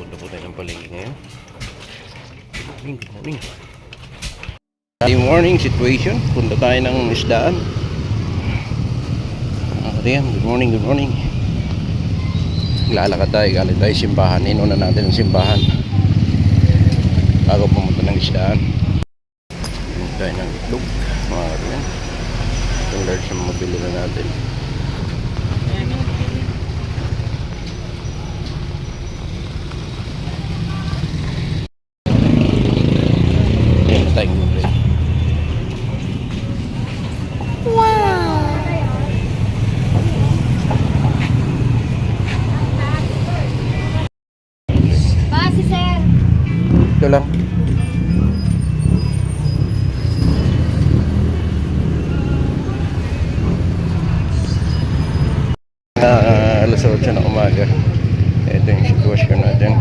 Punta po tayo ng palengke ngayon. Good morning. Good morning situation. Punta tayo ng isdaan. Good morning, good morning. Lalakad tayo, galing tayo simbahan. Inuna natin ang simbahan bago pumunta ng isdaan. Punta tayo ng itlog. Mga rin. Itong large na mabili na natin. Ayan na tayong mabili. Ito lang. Alas 8 na umaga. Ito yung sitwasyon natin.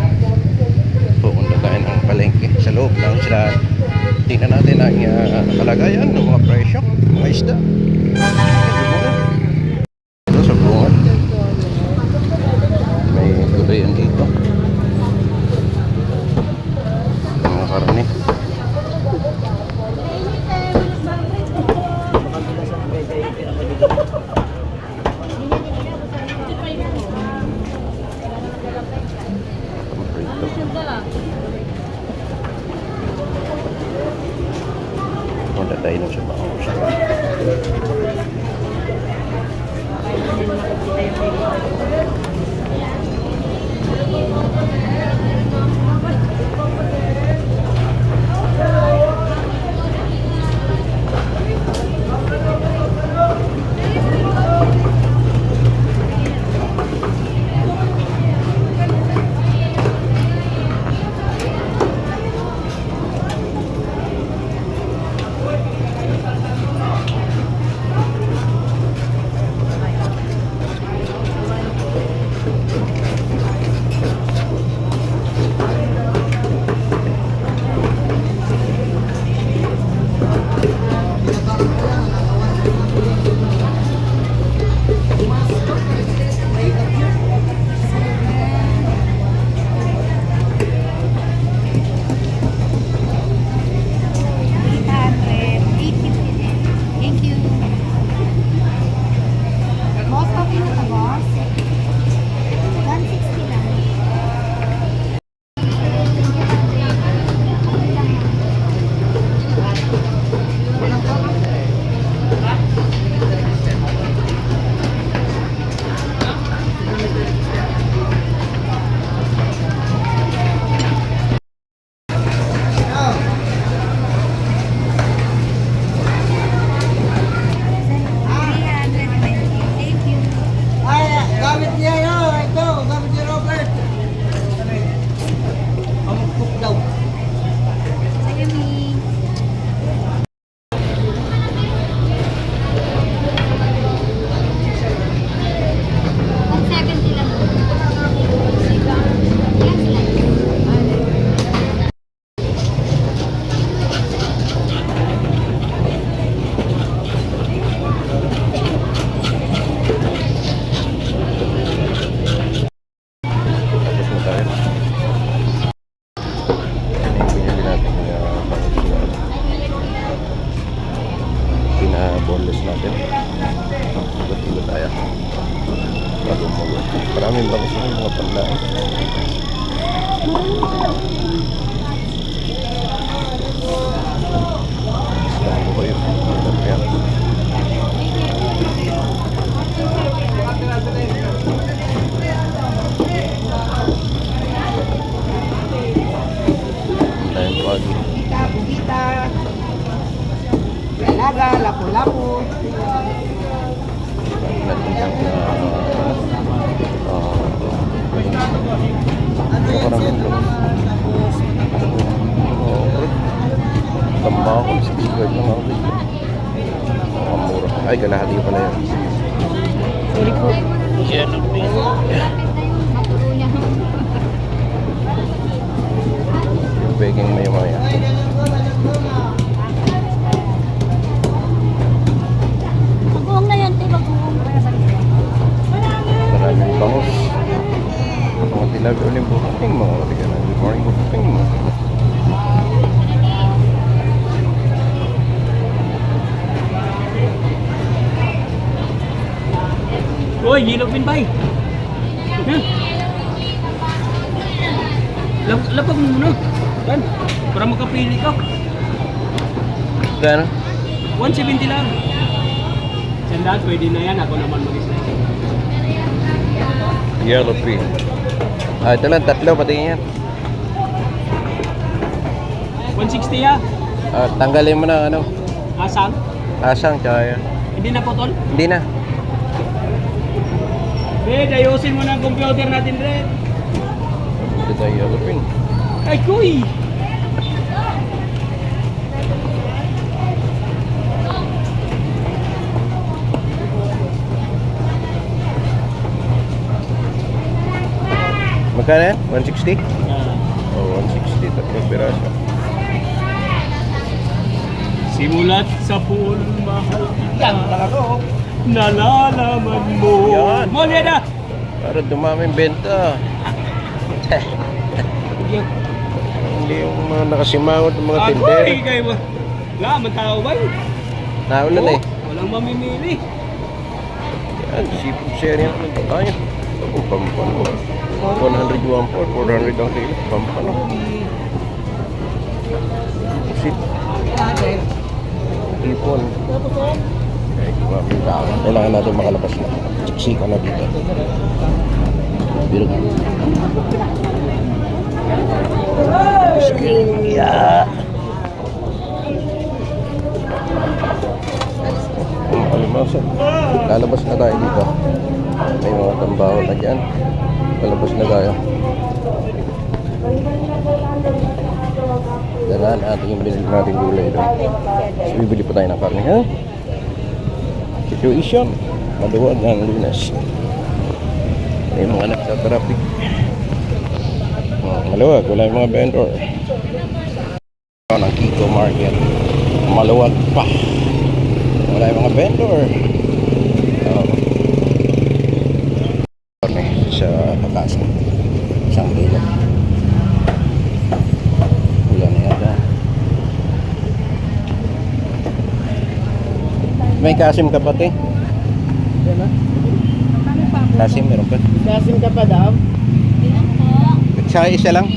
Pupunta tayo ng palengke sa loob ng isdaan. Tingnan natin ang kalagayan ng mga presyo, mga isda. Ito sa bunga. May gulayan dito. Karne. Punta tayo ng sabaw. Boneless natin. Dito tayo. Maraming bangus na yung mga panlaan. Islam ko kayo. Ayan. Ayan pagi. Bugita. Laga, lapu-lapu. Maraming tambako, 65 lang ako dito. Mura. Ay, kalahati pala yan. Sorry po. Yan ang yung baking maya-maya. Bagoong na yan, te. Bagoong. Maraming bangus. Mga Love ulit booking mo. Hindi ka na. Good morning booking mo. Uy, yellow pin bay. Lapag mo muna. Yan. Para makapili ka. Gano'n? 170 lang. Sandaan, pwede na yan. Ako naman mag-isla. Yellow pin. Ah, ito lang. Tatlo pati yan. 160 ya. Ah, tanggalin mo na ano. Asang. Asang tsaka yan. Hindi na potol. Hindi na. Ayusin mo na ang computer natin, Red. Ito tayo yellow pin. Ay, kuy! Magkano yan? 160? Oh, 160. Tatlong piraso. Simulat sa pool, mahal kita. Yan, talaga. Nalalaman mo. Yan. Moneda! Para dumami yung benta. Hindi yung mga nakasimangot ng mga Ako, tindero. kayo mo. Wala, matao ba yun? Naulan eh. Walang mamimili. Yan, seafood sharing naman tayo. Ito, pampano. 100 yuan po, 400 ang kilo. Pampano. Sit. Ipon. Okay, kailangan natin makalabas na. Siksika na dito. Pero yeah. Kalimasan. Lalabas na tayo dito. May mga tambaho na dyan. Lalabas na tayo. Dalaan natin yung binili natin gulay doon. So, bibili pa tayo ng karne, ha? Situation. Maluwag ang Lunas. May mga nagsa-traffic. Maluwag. Wala yung mga vendor. Ng Kiko Market. Maluwag pa. Wala yung mga vendor. Sa Akasan. Isang kilo. Wala na yata. May kasim ka pati? Kasim meron pa? Kasim ka pa daw? Sa isa lang?